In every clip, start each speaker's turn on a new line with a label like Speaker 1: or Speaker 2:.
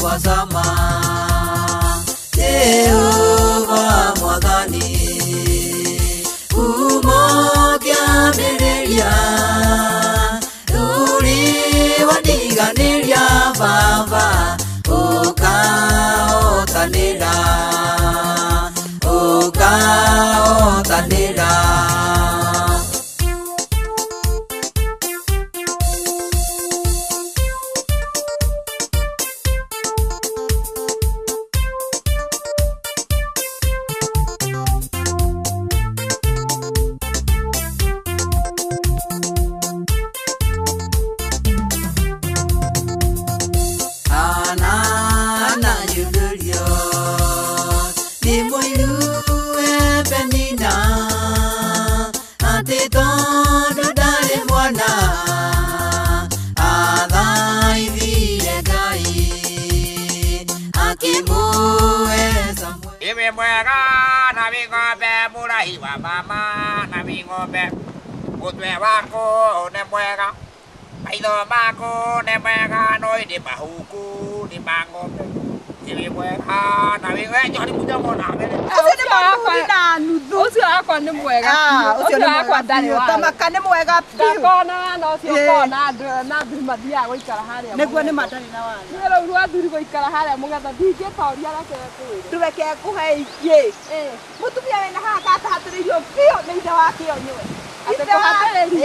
Speaker 1: wa sama Jehova mwadhani Umokia mireria Uri wadiganiria baba Otanira Iwa mama na mingobe Utwe wako ne mwega Aido mako ne mwega Noi di bahuku di mangobe Iwi mwega na mingobe Jadi punya mona
Speaker 2: Usio akwa ni mwega Usio akwa dani wa
Speaker 3: Tamaka ni mwega piu
Speaker 2: Kona no usio kona Na dhumadia wa ikara haria
Speaker 3: Negua ni madani na wana
Speaker 2: Nero urua dhuri wa ikara haria Mungata dije pauria la kaya kuwe
Speaker 3: Tuweke kuhe iye Mutumia wena haka atahatiririo pio Ni ita wakio niwe Ita wakio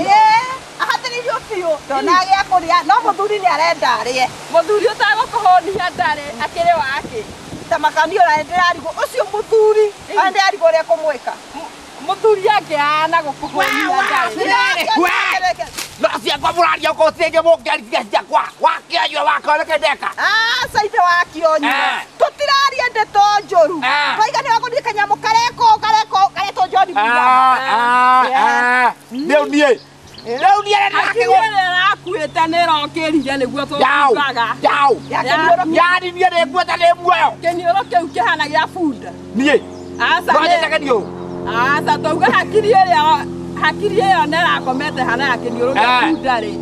Speaker 3: Ahatiririo pio Tonage akuria No muthuri ni arenda arie
Speaker 2: Muthuri utago kuhonia ndare Akire wake
Speaker 3: Tamaka ni ora ndirarigo Ucio muthuri Ndirarigo ria kumwika
Speaker 2: Muthuri yake ana gukuhonia ndare
Speaker 1: Nasia kwa murari yoko sege mokari tia kwa wakia yo wakole kedeka
Speaker 3: saite wakio niwe Tutirari ende tonjoru Kaiga ni wako ni kanyamu kareko Kareto jodi
Speaker 1: Leo nie
Speaker 2: akuite nero kirire niguo tugaga
Speaker 1: Yani nie ne gweta ne muoyo
Speaker 2: kenioro kiu kihana gia funda
Speaker 1: nie
Speaker 2: asa tuga hakiri iyo nerakomete hana ya kenioro gia funda ri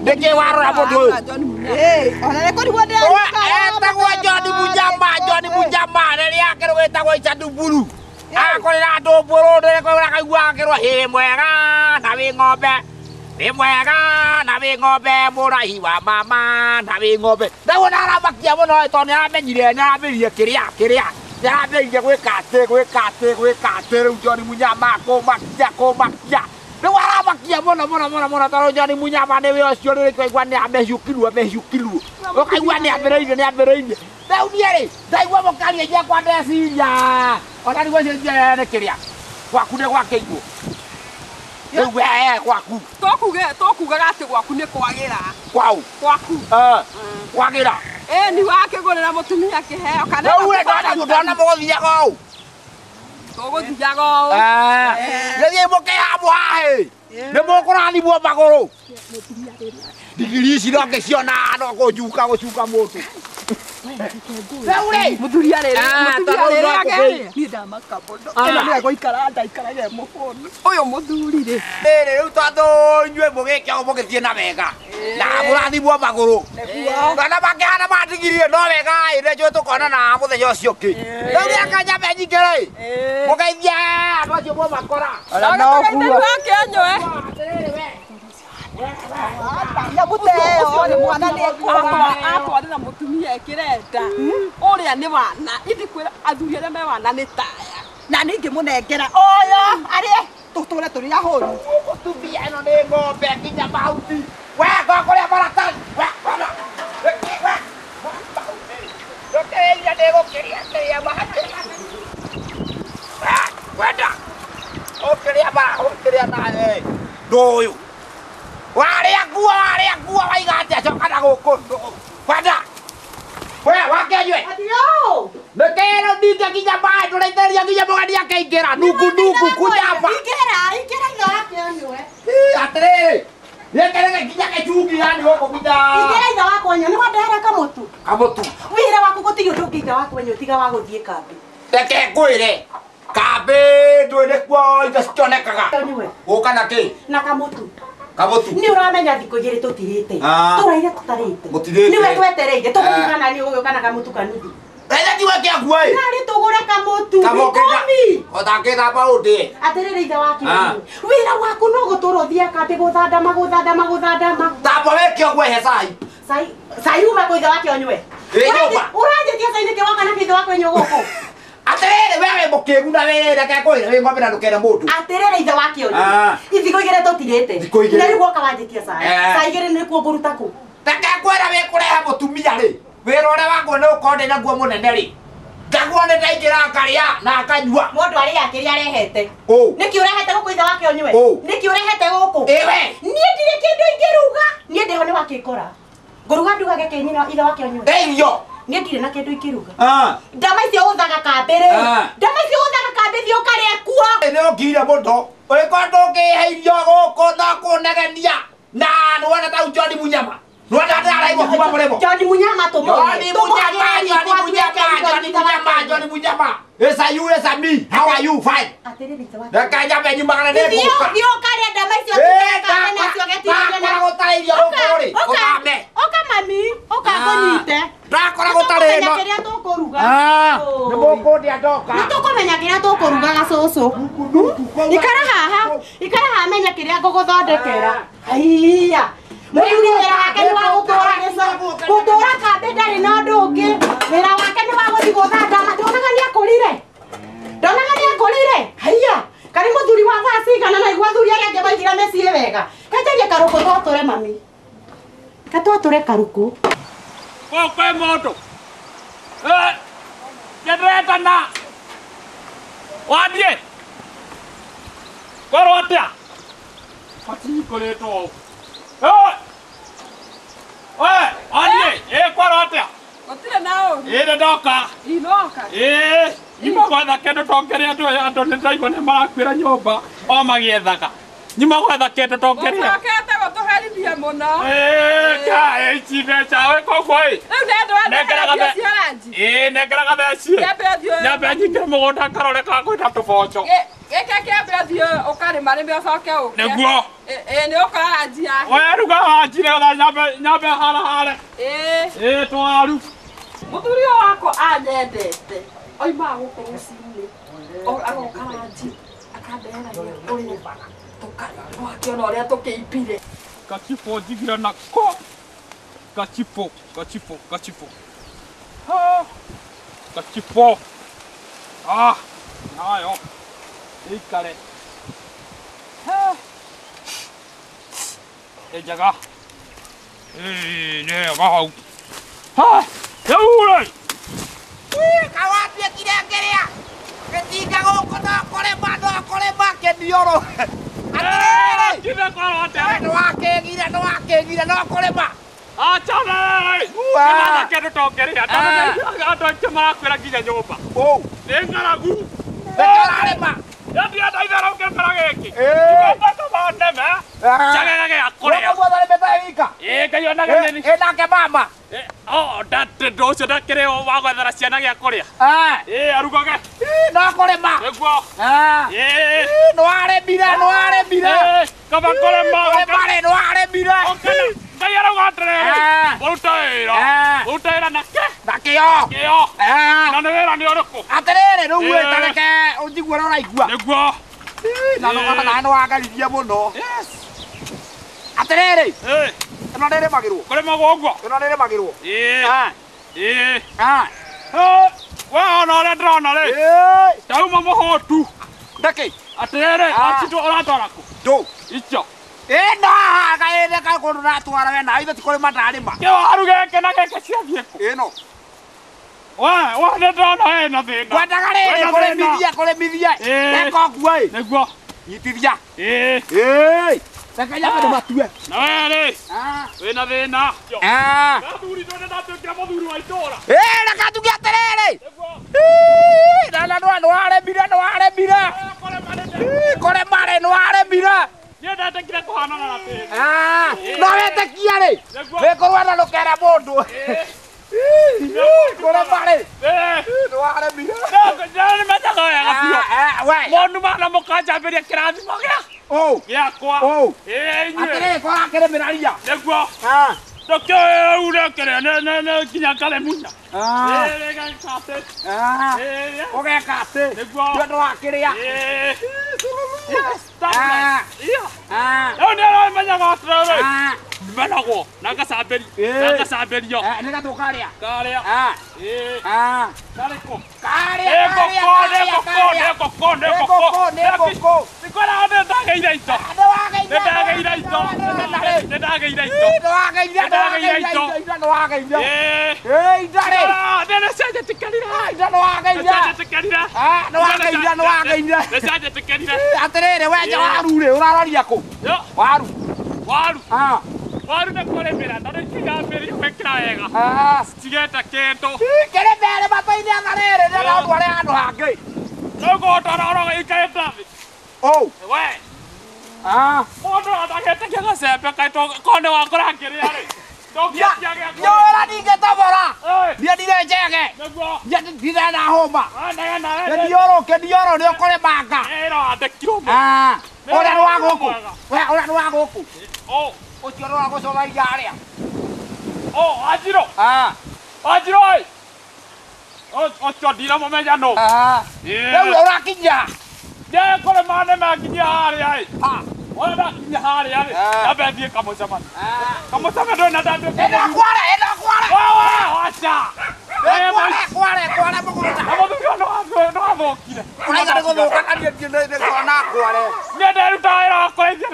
Speaker 1: Deke warora mundu
Speaker 3: ona reko ni wende
Speaker 1: etagwo Joni Mujamba riria akirwo etagwo Icanduburu akorera ndumburu ndikora kaigua akirwo hi mwega na wi ng'ombe ni mwega na wi ng'ombe murahi wa mama na wi ng'ombe ndago narabakia muno tondu aramenyire narabirie kiria narabirie gwika ati riu Joni Munyama kumakia ni warabakia muno tondu Joni Munyama ni wi ucio ri kwaigua ni amehiukirwo ukaigua ni ambiriirie Rĩu niĩ-rĩ ndaigua mũkaria nje kwa ndeciria ona nĩguo cenjia nĩ kĩrĩa gwaku nĩ gwakĩigwo rĩu wee gwaku
Speaker 2: tokugaga atĩ gwaku nĩ kwagĩra
Speaker 1: gwaku kwagĩra
Speaker 2: ni wakĩgũrĩra mũtumia kĩheo kana
Speaker 1: rĩu ndona mũgũthiaga ũũ
Speaker 2: tũgũthiaga ũũ
Speaker 1: gĩthiĩ mũkĩhamwo hahĩ nĩ mũkũrathimwo magũrũ ndigiri ici no ngĩciona no gũcuka mũndũ Saure!
Speaker 2: Muthuri arere
Speaker 3: ni ndamaka bondo eno ni agoikara ndaikaraga mufoni
Speaker 2: uyu muthuri ri
Speaker 1: riu tondu inyue mugikio mugithie na wega na murathimwo maguru kana makihana mandigirie no wega ire njui tukona na muthenya ucio ki riu riakanya menyingä ri mugeithie andu acio mwo makora
Speaker 2: no kuo akenywe
Speaker 3: ya muteo ni mwana ni
Speaker 2: atwarira mutumia ekirenda uria ni wana ithikwira athuri aria me wana ni taya
Speaker 3: na ningi munengera oyo ari tuture turi ahuru
Speaker 1: mutumia ino ni ng'ombe nginya mahuti we gokuria maratani we ndokeria ndigukiria kiria mahuti wenda ukiria nawe nduyu waria nguo waiga atia coka na guku kwenda we wakenywe
Speaker 3: adio
Speaker 1: nekero ndinge nginya maĩ ndũraithĩria nginya mũgeni akaingĩra nungu kunyamba
Speaker 3: ingĩra ithe wakenywe
Speaker 1: atĩrĩrĩ nĩkerege nginya gĩcungi yani gũkũ nginya
Speaker 3: ingĩra ithe wakwenyo nĩ wandehera kamũtu wĩra waku gũtirĩ ũndũ ũngĩ ithe wakwenyo tiga wa gũthiĩ kambĩ
Speaker 1: reke ngwĩre kambĩ ndũĩ nĩkuo indo citionekaga gũka na kĩ
Speaker 3: na kamũtu
Speaker 1: Kamutu.
Speaker 3: Ni uramenya thikũ igĩrĩ tũtirĩte.
Speaker 1: Ah.
Speaker 3: Tũraire tũtarĩte.
Speaker 1: Mũtirĩte.
Speaker 3: Niwe twetereire tũgũkana ni ũyũ kana kamutu kanuthu.
Speaker 1: Enda tiwe kĩaku ĩ.
Speaker 3: Nari tũgũre kamutu.
Speaker 1: Kamokega.
Speaker 3: Ikũmi.
Speaker 1: Ũtakĩthamba ũndĩ.
Speaker 3: Atĩrĩrĩ ithe wa kĩonyo. Wĩra waku no gũtũra ũthiĩ kambĩ gũthandama.
Speaker 1: Tamba wĩke ũguo he cai.
Speaker 3: Cai uma kwĩ ithe wa kĩonyo. Ũranjĩtia cai nĩkĩ woka na ithe wa kĩonyo gũkũ.
Speaker 1: Atĩrĩrĩ wewe mũkĩgu na wĩrĩ reke kwĩra wĩ ng'ombe na ndũkere mũndũ.
Speaker 3: Atĩrĩrĩ ithe wa kĩonyo. Ithikũ igĩrĩ tũtirĩte.
Speaker 1: Thikũ igĩrĩ.
Speaker 3: Na rĩu woka wanjĩtia cai. Cai igĩrĩ nĩkuo ngũruta kũ.
Speaker 1: Reke kwĩra wĩ kũrehe mũtumia rĩ. Wĩra ũrĩa waguo nĩ ũkorwo ndĩ naguo mũnene rĩ. Ngaguo nĩ ndaingĩra akarĩa na akanyua.
Speaker 3: Mũndũ arĩa kĩrĩa arehete. Nĩkĩ ũrehete gũkũ ithe wa kĩonyo? Nĩkĩ ũrehete gũkũ?
Speaker 1: Ĩwe.
Speaker 3: Niĩ ndirĩ kĩndũ ingĩruga. Niĩ ndĩho nĩ wakĩkora. Ngũruga ndugage kĩnyina ithe wa kĩonyo.
Speaker 1: Irio.
Speaker 3: Niĩ ndirĩ na kĩndũ ingĩruga.
Speaker 1: Ndama
Speaker 3: icio ũthaga kambĩ-rĩ. Ndama icio ũthaga kambĩ thiĩ ũkarĩa kuo.
Speaker 1: Nĩ ũkire mũndo. Ũrĩkorwo ndũngĩhe irio gũkũ na kũnegenia. Na nĩwona ta John Munyama. Nĩwona ndaraigua kuma mũrĩmo.
Speaker 3: John Munyama tũmũhe.
Speaker 1: John Munyama. Yes, are you? Yes, are me. How are you? Fine.
Speaker 3: Atĩrĩrĩ ithe wa kĩonyo.
Speaker 1: Reke nyambe nyumagana nĩ
Speaker 3: Thiĩ ũkarĩa ndama icio ũthaga nacio gĩtirĩ na.
Speaker 1: Gũtarĩirio gũkũ rĩ. Ũkame.
Speaker 3: Oka mami. Oka ngũnyite.
Speaker 1: Ndakora gũtarĩ no.
Speaker 3: Kĩrĩa tũkũruga.
Speaker 1: Nĩ mũkũndĩa ndoka.
Speaker 3: Nĩ tũkũmenya kĩrĩa tũkũrugaga cũcũ. Ikara haha menya kĩrĩa ngũgũthondekera. Haiya. Mũthuri wĩra wake nĩ wa gũtũra kambĩ ndarĩ na ũndũ ũngĩ. Wĩra wake nĩ wa gũthiĩ gũthanda. Ndonaga nĩ akũrire. Haiya. Karĩ mũthuri wa thaa cigana na igua athuri arĩa angĩ maingĩra mĩciĩ wega. Kenjagia karũkũ twatũre mami. Twatũre karũkũ.
Speaker 4: Kwĩ mũndũ nĩndĩretana wathiĩ korwo atĩa matingĩkoretwo wathiĩ korwo atĩa
Speaker 2: Gũtirĩ na ũru.
Speaker 4: nĩndoka
Speaker 2: Inoka.
Speaker 4: nyuma gwetha kĩndũ tongere andũ nĩndĩraigua nĩmarakuĩra nyũmba o magĩethaga nyuma gwetha kĩndũ tongere
Speaker 2: Ũcokete gũtũherithia mũno.
Speaker 4: ici mbeca wĩ koguo ĩ
Speaker 2: Rĩu nĩ andũ a cia ranji.
Speaker 4: nengeraga theci nyambe nyingĩre mũgũnda ngarore kana kwĩna tũboco
Speaker 2: Gĩkĩ kĩambe ũthiĩ ũkarĩma nĩme ũcoke ũke.
Speaker 4: nĩguo
Speaker 2: Nĩ ũkaranjia.
Speaker 4: weruga wanjire getha nyambe harahare twaru
Speaker 2: Mũthuri ũyũ wakwa anyendete. Oimaga gũkũ rũcinĩ. Agoka ranji. Akandeheragia ũrĩa. Wakĩona ũrĩa tũkĩimbire.
Speaker 4: Kachifo jigira nako kachifo nayo ikare ejaga ne wao yaure
Speaker 1: Kawatia kirengerea. Gĩtinga gũkũ no kũrĩma kĩniũrũ. Atĩrĩrĩ.
Speaker 4: kina kwa ate
Speaker 1: Nĩ wakĩgire no kũrĩma.
Speaker 4: achana kana kĩndũ tongeria andũ aingĩ marakwĩra nginya nyũmba nĩ ng'aragu
Speaker 1: Nĩkĩrarĩma.
Speaker 4: Ndienda itherũ ngĩkora gĩkĩ igomba neme chagega gĩa kũrĩa
Speaker 1: Mũthari mĩtaĩ wika.
Speaker 4: Ngai onage
Speaker 1: Ĩnake mama.
Speaker 4: ndũ ũcio ndakĩrĩ wa gwethera ciana gĩa kũrĩa arugage
Speaker 1: No kũrĩma.
Speaker 4: nĩguo
Speaker 1: Nĩwarĩmire.
Speaker 4: kaba kũrĩma
Speaker 1: Nĩwarĩmire.
Speaker 4: Ngai arauga atĩrĩrĩ ũruta wĩra na
Speaker 1: Nakĩo.
Speaker 4: na nĩ wĩra nĩ ũrĩkũ
Speaker 1: Atĩrĩrĩ rĩu wĩtareke ũnjiguo ũrĩa ũraigua.
Speaker 4: nĩguo
Speaker 1: Na nĩ wangaririe mũno. Atĩrĩrĩ. Ĩno nĩrĩmagĩrwo.
Speaker 4: kũrĩmagwo ũguo
Speaker 1: Ĩno nĩrĩmagĩrwo.
Speaker 4: we ona ũrĩa ndĩrona rĩ ndauma mũhũtu
Speaker 1: Ndakĩ.
Speaker 4: atĩrĩrĩ acitũ ũratwara kũ
Speaker 1: Ndũ.
Speaker 4: icio
Speaker 1: Ĩno haga ĩreka kũndũ natwara we na ithe ti kũrĩma ndarĩma.
Speaker 4: kĩwaru gĩkĩ na gĩkĩ ciathiĩ kũ
Speaker 1: Ĩno.
Speaker 4: we nĩ ndĩrona hena thĩna
Speaker 1: Kwendaga rĩrĩ kũrĩmithia. Reka ũguo ĩ.
Speaker 4: nĩguo
Speaker 1: Nyitithia. Reka nyambe ndĩmatue.
Speaker 4: na we rĩ wĩna thĩna gathuri ndone ndatuĩkire mũthuri wa itũũra
Speaker 1: Reka tuge atĩrĩrĩ. Nĩwaremire. Kũrĩma nĩwaremire.
Speaker 4: niĩ ndetekire kũhanana na tĩri
Speaker 1: No wĩtĩkia rĩ. Wĩkũrũana ndũkere mũndũ. Kũrĩma rĩ. Nĩwaremire.
Speaker 4: nĩmenyaga wega biũ
Speaker 1: we.
Speaker 4: Mondu mana mukajambiria kirathimo giakwa
Speaker 1: Atĩrĩ kũrakĩrĩmĩra
Speaker 4: nĩguo ndũkĩũĩ ũrekere nginya ngalemunya
Speaker 1: ũgeka atĩ nĩ ũndũ wa kĩrĩa
Speaker 4: rĩu nĩaramenyaga atĩrĩrĩ menagwo na ngacambĩrio
Speaker 1: nĩ gatũ karĩa
Speaker 4: karĩa karĩkũ nĩ ngũkũ nĩkwĩraga nĩndagĩire ito
Speaker 1: atĩrĩrĩ wenja waru rĩ ũraroria kũ
Speaker 4: waru nĩ kũrĩmĩra tondũ itigambĩrio gwĩkĩra wega citigete kĩndũ
Speaker 1: kĩrĩmĩre matũ-inĩ atharĩrĩ ndĩratware handũ hangĩ
Speaker 4: nĩgũtara ikarĩte
Speaker 1: ũũ
Speaker 4: we mũndũ atagĩtĩkia gacembe konĩ wakora kĩrĩa-rĩ
Speaker 1: Nyora ndingĩtobora niĩ ndirĩ njege ndirenda hũma kĩndioro nĩ ũkũrĩ manga ũrĩa nĩ wa gũkũ ũrĩa nĩ wa gũkũ ũcio nĩ wa gũcoraria arĩa
Speaker 4: Wanjirũ ũcio ndiramũmenya nũ
Speaker 1: rĩu ũrakinya
Speaker 4: ndĩkũrĩma nĩmakinyia harĩa-ĩ wona ndakinya harĩa-rĩ nyambe thiĩ kamũcemani ndũĩ na
Speaker 1: ĩno kware
Speaker 4: aca
Speaker 1: kware mũgũnda
Speaker 4: na mũthuri nĩwathũkire
Speaker 1: ũraiga nĩ gũthũka kaniĩ nĩkuona kware
Speaker 4: niĩ ndĩrutaga wĩra wa kũrĩithia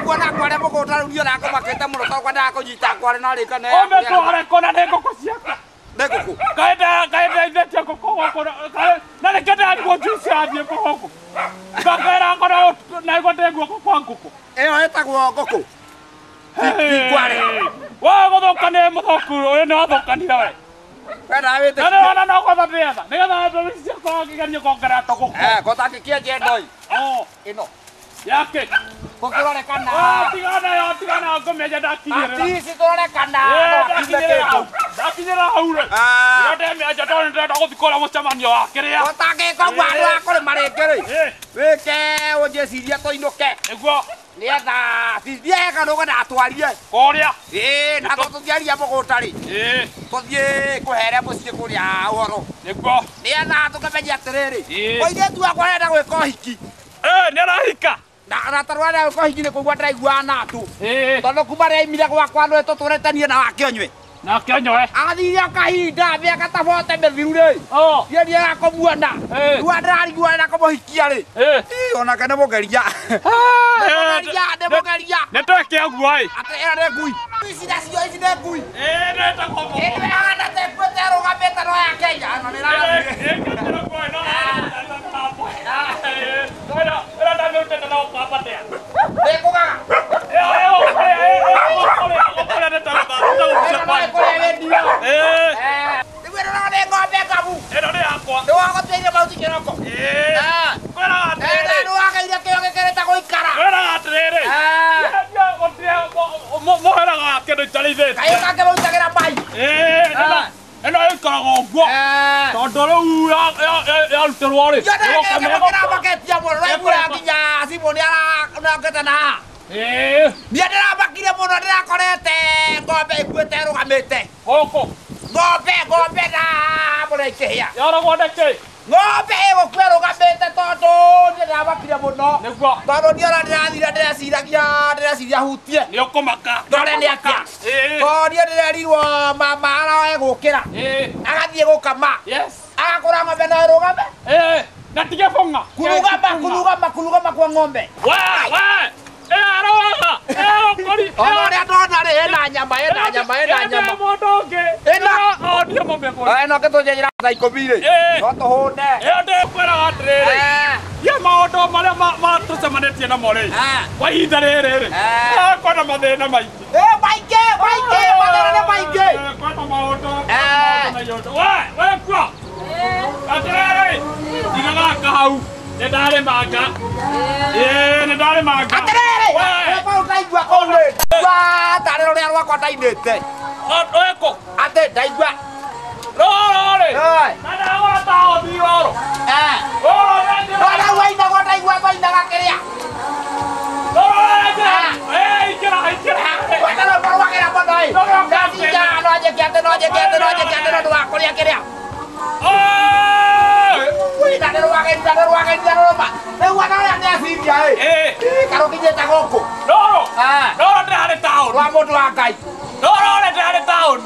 Speaker 1: kuona kware mũgũnda rĩu niĩ nakũmakĩte mũno tondũ kwendaga kũnyita kware no rĩka
Speaker 4: ũmĩtware kũ na nĩ ngũkũ ciakwa
Speaker 1: nĩ ngũkũ
Speaker 4: kaĩndeithĩtie ngũkũ gũkũ na nĩkĩo ndĩrathiĩ juice yathiĩ ngũkũ ngakera ngorwo naiguo ndĩ guoko kwa ngũkũ
Speaker 1: ĩyo ĩtagwo ngũkũ kware
Speaker 4: we gũthũka nĩ mũthũku ũyũ nĩ wathũkanire we
Speaker 1: wendaga wĩtĩkie
Speaker 4: na nĩwona no gwetha ndĩetha nĩgetha mbembe ciakwa ngĩgerie kuongerera tũgũkũ
Speaker 1: gũtangĩkĩenje ndoi ĩno
Speaker 4: yake
Speaker 1: gũkĩrorekana
Speaker 4: tigana ngũmĩenja ndakinyĩrĩra
Speaker 1: atici tũrorekana
Speaker 4: ndakinyĩrĩra hau-rĩ ĩyo ndĩmĩenja tondũ nĩndĩrenda gũthiĩ kũrĩa mũcemanio wa kĩrĩa
Speaker 1: gũtangĩka ũguo andũ a kũrĩma rĩngĩ-rĩ wĩke ũnjĩcirie tũinũke
Speaker 4: nĩguo
Speaker 1: nĩgetha thiĩka nũgũo ndatwarie
Speaker 4: kũrĩa
Speaker 1: na tũthiaria mũgũnda-rĩ tũthiĩ kũhere mũciĩ kũrĩa ũhoro
Speaker 4: nĩguo
Speaker 1: nĩgetha tũkĩmenya atĩrĩrĩ mũirĩtu wakwa arenda gwĩka ũhiki
Speaker 4: nĩarahika
Speaker 1: na tarũ arenda gwĩka ũhiki nĩ kũigua ndĩraiguaga natũ tondũ kuma rĩrĩa aimire gwakwa nĩ tũtũrĩtanie na wake ũnyue
Speaker 4: nake nyoe
Speaker 1: agathiria kahinda mĩaka tabote mĩthiru-rĩ niĩ ndiega kũmuona rĩu ndĩrarigua arenda kũmũhikia-rĩ onake nĩ mũgeria nĩ mũgeria
Speaker 4: nĩtweke ũguo-ĩ
Speaker 1: atĩ ĩyo nĩ ngui ici nacio ici nĩ ngui ĩnĩhana tekuĩte rũgamĩte no ya Kenya no nĩkũgaga nĩ ng'ombe ngabu nĩ wagũtuĩire mahuti kĩroko nĩ wageire kĩo gĩkĩrĩte gũikara
Speaker 4: mũheraga kĩndũ itarĩithĩtie
Speaker 1: kaĩ kangĩmautagĩra mai
Speaker 4: ĩno ĩikaraga ũguo tondũ rĩu yarutĩrwo-rĩ
Speaker 1: ndĩramaketia mũno raiguaga nginya cibũ nĩarakĩte na haha niĩ ndĩramakire mũno ndĩrakorete ng'ombe ĩkuĩte ĩrũgamĩte
Speaker 4: gũkũ
Speaker 1: ng'ombe na mũno ikĩhĩa
Speaker 4: yaragwo nĩkĩ
Speaker 1: ng'ombe ĩgũkua ĩrũgamĩte tondũ niĩ ndĩramakire mũno
Speaker 4: nĩguo
Speaker 1: tondũ ndiona ndĩrathire ndĩreciria hutie
Speaker 4: nĩ ũkũmaka
Speaker 1: ndore nĩ atĩa tondũ niĩ ndĩrerirwo mama araoe gũkĩra agathiĩ gũkama agakũra ng'ombe no ĩrũgame
Speaker 4: na tige bũng'a
Speaker 1: kurugama kwa ng'ombe
Speaker 4: aroaga ũkori
Speaker 1: ũrĩa ndona-rĩ ĩna nyama
Speaker 4: mũndũ ũngĩ onie mũmĩgũri
Speaker 1: ĩno kĩtũnjĩra thaa 10-rĩ no tũhũne
Speaker 4: ĩyo ndĩkwĩraga atĩrĩrĩ ya maũndũ marĩa matũcemanĩtie namo-rĩ kwa ihinda rĩrĩ-rĩ kwĩna mathĩna maingĩ
Speaker 1: mathĩna nĩ maingĩ
Speaker 4: kwĩna maũndũ wekua atĩrĩrĩ tigaga hau nĩndarĩmanga nĩndarĩmanga
Speaker 1: atĩrĩrĩ ndaigua kũu-rĩ tarĩro rĩa rwakwa ndainĩte
Speaker 4: weko
Speaker 1: atĩ ndaigua
Speaker 4: Rore.
Speaker 1: Oi.
Speaker 4: Nada ora tao di oro. Oro nende.
Speaker 1: Ora wainda gota igua wainda gakeria.
Speaker 4: Rore nende. Ikira.
Speaker 1: Wata no por wakera pondoi. Dasi ya no aje kiate no dua kolia keria. Wih, dah ada ruangan, Pak. Wana yang dia sini ya. Kalau kita tangoko.
Speaker 4: Roro. Roro ada tahun.
Speaker 1: Ruamo dua kai.
Speaker 4: Roro ada tahun.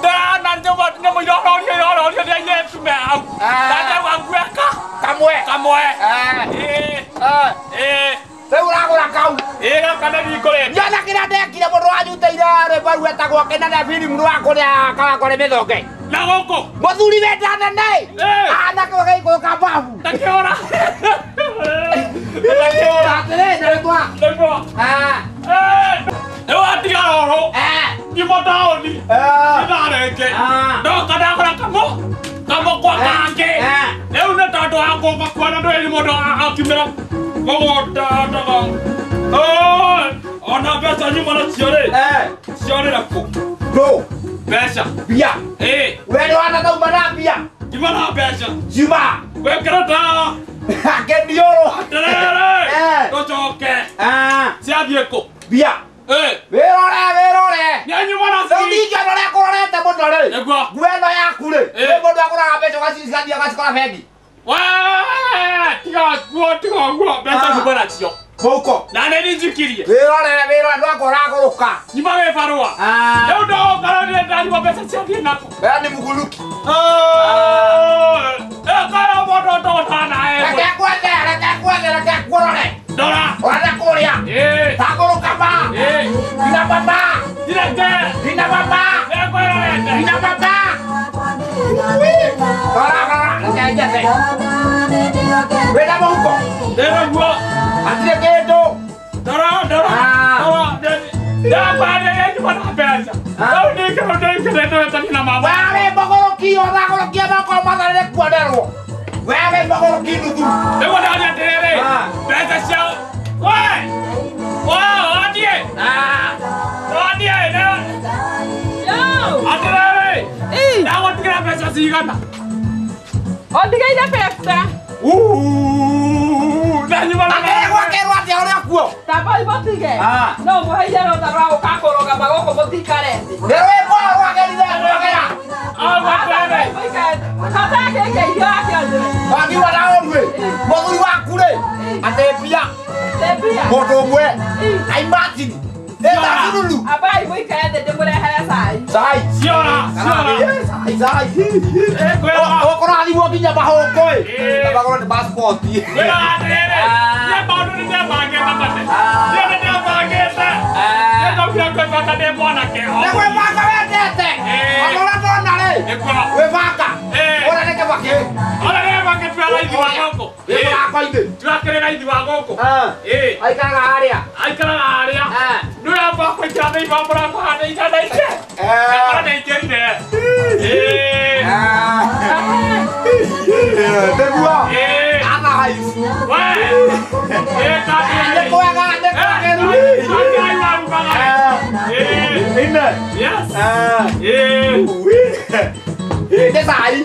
Speaker 4: Dah nanti buat nemu Roro dia yesus mau. Dah uang gue kah? Kamu.
Speaker 1: Saya kau.
Speaker 4: Kan di kolen.
Speaker 1: Ya nak kita berdoa juta ida baru kita gua kena ada film doa kau dia kalau kau dia oke.
Speaker 4: Nangoko.
Speaker 1: Botuli bedanan dai. Anak kau kayak kau kapamu.
Speaker 4: Tak ora.
Speaker 1: Dari tua.
Speaker 4: Hati Roro. Di tahun ni. Kita ada ke. Kadang kamu kuat kaki. Udah tahu aku kuat ada di modal aku bilang. Anak biasanya mana siapa aku?
Speaker 1: Bro.
Speaker 4: Biasa.
Speaker 1: Biar. Wedo anak tahu mana biar?
Speaker 4: Gimana biasa?
Speaker 1: Cuma.
Speaker 4: Gue kereta.
Speaker 1: Hakem diolo.
Speaker 4: Kau coke. Siapa dia kok?
Speaker 1: Biar. Verore.
Speaker 4: Nyanyi mana sih?
Speaker 1: Tahu tiga orang korang tembok dole. Gue no aku le. Gue bodoh aku nak apa? Coba sih sekali dia kasih sekolah lagi.
Speaker 4: Wah, tiga gua. Biasa gimana sih?
Speaker 1: Koko.
Speaker 4: Nana ini zikiri.
Speaker 1: Verore, dua korang aku luka.
Speaker 4: Gimana Farwa? Ya udah, kalau dia tadi gua biasa siap dia nak.
Speaker 1: Berani mukuluki.
Speaker 4: Kalau bodoh tanah.
Speaker 1: Lekek kuat le.
Speaker 4: Dora.
Speaker 1: Orang Korea. Tak perlu kapal. Dina bapa. Dina bapa. Orang. Lekek aja sih. Beda mau kok.
Speaker 4: Dora gua.
Speaker 1: Asli kedo.
Speaker 4: Dora. Dah apa dia cuma apa aja. Kalau dia tadi nama.
Speaker 1: Wale bokoloki orang koloki apa kau mata lek gua daro. Wale bokoloki dulu.
Speaker 4: Dewa ada tere. Biasa siap. Wah, dia. Dia.
Speaker 2: Yo.
Speaker 4: Atre. Dapat kira biasa sih kan.
Speaker 2: Diga ida festa.
Speaker 4: Dah ni mana?
Speaker 1: Ada gua keruat ya orang gua.
Speaker 2: Tapa ibo tige. No, mo haya no tarao kako lo gabago ko tikare.
Speaker 1: Dewe gua kali dah gua kaya.
Speaker 4: Atre.
Speaker 2: Kata ke yo akade.
Speaker 1: Bagi wadaon gue. Botuli aku le. Ate pia.
Speaker 2: Lebia.
Speaker 1: Bodo gue. Ai mati. Tadi dulu.
Speaker 2: Apa ibo ikade de mo le haya sai.
Speaker 1: Sai.
Speaker 4: Siora.
Speaker 1: Sai. Oh, kono ali wo kinya baho koe. Taba kono de passport.
Speaker 4: Atre. Dia baru dia bagai apa deh. Dia bagai tak. Dia tahu dia kata dia mau nak ke.
Speaker 1: Nek we baka we tete. Ora dona le. We baka. Ora nek baka.
Speaker 4: Ora dia bagai piala di wangoko.
Speaker 1: We baka ide.
Speaker 4: Dia kena di wangoko.
Speaker 1: Ai kana area.
Speaker 4: Dua apa aku jadi bambra aku ada ijazah itu. Kalau ada ijazah deh.
Speaker 1: Debua. Ana hai.
Speaker 4: Wah. Tadi
Speaker 1: Nek kowe enggak nek kowe lu.
Speaker 4: Tadi ayu banget.
Speaker 1: Ini.
Speaker 4: Yes.
Speaker 1: Ini sai.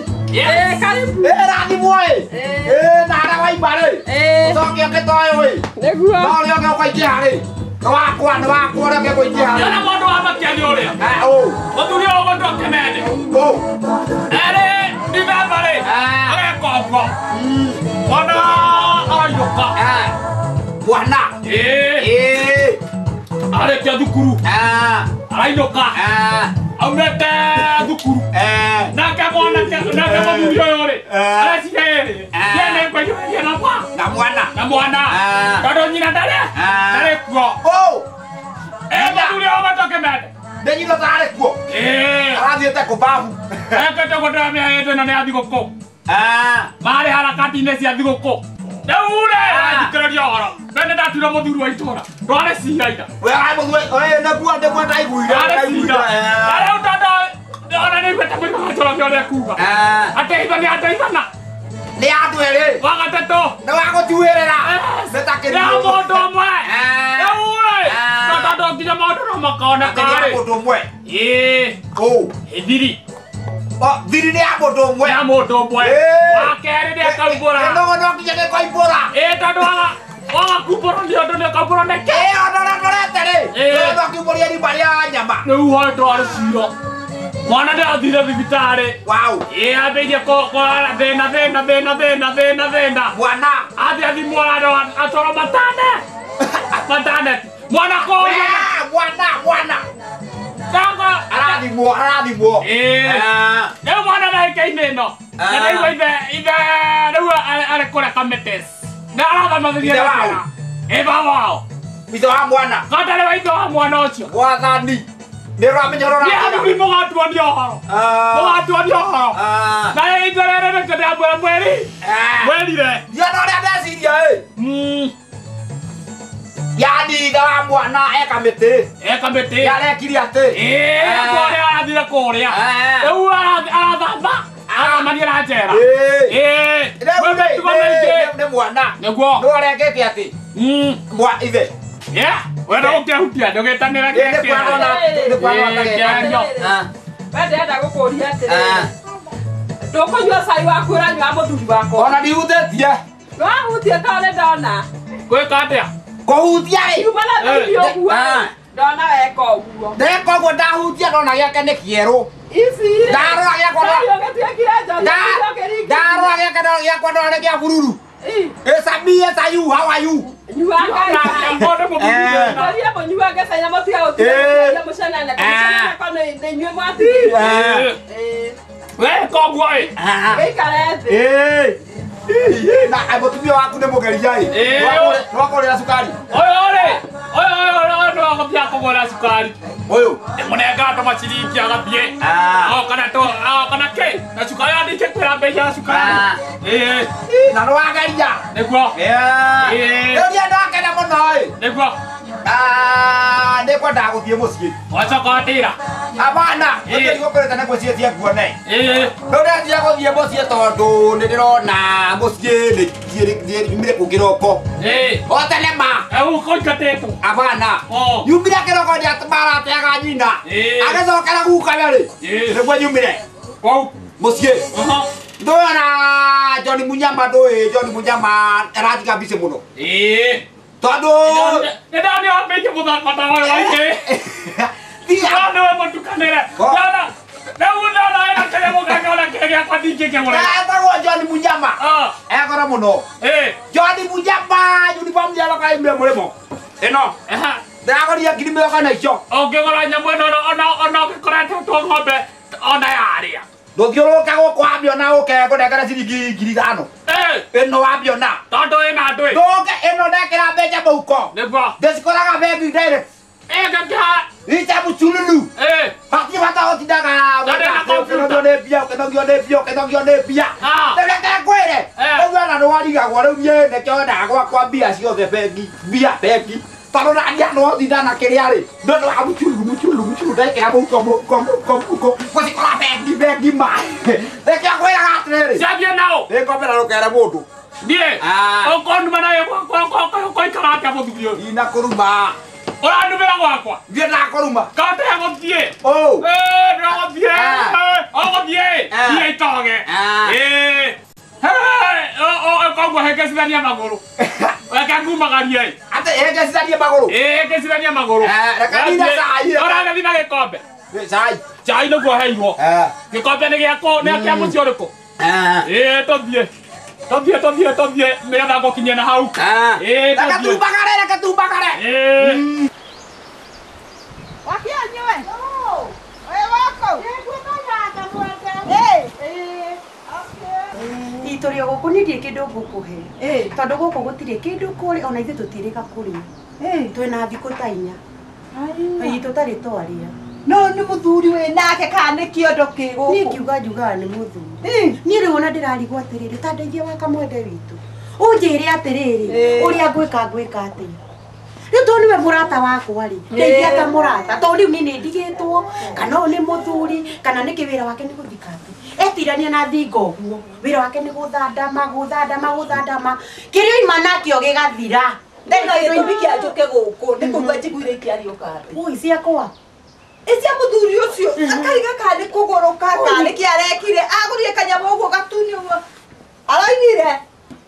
Speaker 2: Kali.
Speaker 1: Rani boy. Nara wai bare. Sok yang ketoy we.
Speaker 2: Ne gua.
Speaker 1: Kau lihat kau kau jari. Kau aku ada kau jari.
Speaker 4: Jangan mau doa apa kian dia.
Speaker 1: Oh.
Speaker 4: Waktu dia mau doa kemana?
Speaker 1: Oh.
Speaker 4: Di mana le? Ada kau. Mana ayo kak.
Speaker 1: Buana.
Speaker 4: Ada kian dukuru. Ayo kak. Amrata dukuru. Nak mau video le. Ada sih le. Dia nak kau dia apa? Namuana. Kau ni nak ada? Ada kau.
Speaker 1: Oh.
Speaker 4: Waktu dia mau doa kemana?
Speaker 1: Dia ni lo tarik gua. Radio tak kau bahu.
Speaker 4: Kata kau dah ni ada nane adi koko. Mari harakat ini si adi koko. Dah ulai. Kalau dia orang. Benda dah tu nama dulu itu orang. Ada sih aja.
Speaker 1: Weh, ai mau nak gua tai gua.
Speaker 4: Ada sih. Ada udah ada. Orang ni betul betul macam orang dia kuba. Ada itu nak.
Speaker 1: Lihat tu ele.
Speaker 4: Wah kata tu.
Speaker 1: Dah aku jual lah. Setakin.
Speaker 4: Dah bodoh muai. Dah ulai. Kata tu kita mau dorong makan nak kare.
Speaker 1: Bodoh muai.
Speaker 4: Oh.
Speaker 1: Oh.
Speaker 4: Diri.
Speaker 1: Thiri ni ya mundu mwe.
Speaker 4: Ya mundu mwe. Wa keri ni akaubura.
Speaker 1: No no kinyage kwa ibura.
Speaker 4: Tondu wa kubura ni ondu ni kabura ne ke.
Speaker 1: Tere. No kiburia ni bari ya nyama.
Speaker 4: Riu ho ndwari ciro. Mwana ni athire thibitari.
Speaker 1: Wow.
Speaker 4: Ambirie thina.
Speaker 1: Mwana.
Speaker 4: Athi mwana atwara matane. Mwana ko.
Speaker 1: Mwana.
Speaker 4: Kanga
Speaker 1: Arathimwo.
Speaker 4: Ndio mwana na ikaine no. Na ndio ithe ndio arekora kametes. Na arathamathia wao. Wao.
Speaker 1: Ithe wa mwana.
Speaker 4: Katale wa ithe wa mwana ucio.
Speaker 1: Wathani. Nĩũramenya
Speaker 4: ya ndio mũgatuania ũhoro. Mũgatuania ũhoro. Na ithe rere nĩ kĩndambũra mwĩrire.
Speaker 1: Ndiona ũrĩa ndeciria yani ithe wa mwana eka mĩtĩ yarekire atĩ
Speaker 4: kũrĩa arathire kũrĩa rĩu arathamba aramania na njera
Speaker 1: nĩ mwana
Speaker 4: nĩguo
Speaker 1: nĩ arengete atĩ ithe
Speaker 4: wenda gũkĩhutia ndũgĩtanĩra
Speaker 2: ndĩrenda gũkũria atĩrĩrĩ ndũkũnyua cai waku ũranyua mũthuri wakwa
Speaker 1: ona ndihutĩtie
Speaker 2: nĩwahutie to nĩ ndona
Speaker 4: gwĩka atĩa
Speaker 1: kũhutia
Speaker 2: yumana thĩinĩ ũguo ndona weka ũguo
Speaker 1: ndeka ũguo ndahutia ndona gĩake nĩ kĩerũ ndarora gĩakwa ndona nĩ kĩa bururu Sabi, yes, are you? How are you?
Speaker 2: You are
Speaker 4: Oyo, munega to machiriki agapie. Kana to kana ke. Na sukari andi ke kwera beja sukari.
Speaker 1: Na no agaria.
Speaker 4: Negwo.
Speaker 1: Ndio ndake na muno.
Speaker 4: Negwo.
Speaker 1: Ndekwa ndaguthie mucii.
Speaker 4: Wacha kwatira.
Speaker 1: Abana, ndio ngokoreta na kwecie tia kuone. Ndio ndia guthie mucii tondu ni ndirona mucii ni yumire kugiroko. Otelema.
Speaker 4: Uko kateto.
Speaker 1: Abana. Yumire kiroko ndia tabara tega nyina. Agacokera guka bere. Niguo yumire. Mucii. Ndona John Munyama John Munyama arathika bice muno. Tondu
Speaker 4: ndani apeje muthaka ta wao waike. Ndio wewe mutukanire. Bana. Leo ndana ina kile muganga wala kile ya kwatike ke mura.
Speaker 1: Ndagwo John Munyama. Ekora muno. John Munyama uniform ya loka imbe murimo. Eno. Ndagoria kirime loka na icio.
Speaker 4: Ongegora nyamwe ona bikorete to ngombe ona yaria.
Speaker 1: Ndũthiũrũrũka gũkũ wambiona ũke ngũnengere ciringi 5,000. Ĩno wambiona.
Speaker 4: Tondũ ĩna ndũĩ.
Speaker 1: Ndũke ĩno ndekĩra mbeca mũhuko.
Speaker 4: Nĩguo.
Speaker 1: Ndĩcikoraga bengi direct.
Speaker 4: Ngakĩha.
Speaker 1: Ica mũcululu. Hatirĩ bata gũtindaga ũkĩnogio nĩ mbia. Ndĩreke ngwĩre. Ũguo ona nĩwarigagwo rĩu niĩ nĩkĩo nyendaga gwakwa mbia ciothe bengi. Bengi. Tondũ nania no thinda na kĩrĩa rĩ. Ndona wa mũcululu ndekĩra mũhuko. Gũcikora bengi maĩ. Reke ngwĩraga atĩrĩrĩ.
Speaker 4: Ciambia nao.
Speaker 1: Nĩngomera rũkere mũndũ.
Speaker 4: Ndiĩ. Ũkonduma nawe gũikara atĩa mũthuri ũyũ.
Speaker 1: Inakũruma.
Speaker 4: Ũrandumĩra gwakwa.
Speaker 1: Thiĩ ndakũruma.
Speaker 4: Kate gũthiĩ. Ndĩragũthiĩ. Ũgũthiĩ. Thiĩ itoge. Koguo hengecithania magũrũ. Reke ngumagarie.
Speaker 1: Atĩ hengecithanie magũrũ.
Speaker 4: Hengecithania magũrũ.
Speaker 1: Reke nyine cai.
Speaker 4: Ũragethi na gĩkombe.
Speaker 1: Cai.
Speaker 4: Cai nĩguo heirwo. Gĩkombe nĩ gĩakũ nĩ kĩa mũciĩ ũrĩkũ? Tũthiĩ nĩgetha ngũkinyie na hau.
Speaker 1: Reke tumbagare.
Speaker 2: Wakianywe. Wewe wako.
Speaker 3: Itorio gũkũ nĩ ndĩ kĩndũ ngũkũhe. Tondũ gũkũ gũtirĩ kĩndũ kũrĩ ona ithuĩ tũtirĩka kũrĩa. Twĩna thikũ ta 4. Tũtarĩ twarĩa.
Speaker 2: No nĩ mũthuri wĩ nake kana nĩ kĩondo kĩ gũkũ.
Speaker 3: Niĩ ngiugaga nĩ mũthuri. Niĩ rĩu ona ndĩrarigwo atĩrĩrĩ ta ndeithia wa kamwende witũ. Ũnjĩre atĩrĩrĩ ũrĩa ngwĩka atĩa. Rĩu tondũ nĩwe mũrata wakwa rĩ. Ndeithia ta mũrata. Tondũ rĩu niĩ nĩ ndigĩtwo kana ũyũ nĩ mũthuri kana nĩkĩ wĩra wake nĩ gũthika thĩ. Etirania na thingo ũguo. Wĩra wake nĩ gũthandama. Kĩrĩa ima nakĩo gĩgathira.
Speaker 2: Ndĩna indo ibiki ajũke gũkũ. Nĩ kũigua njiguire ikiario kande.
Speaker 3: Ui ciakwa.
Speaker 2: Ese muthuri ucio akariga kandi kugoroka kandi kiarekire agurire kanyamo ugo gatunyo arainire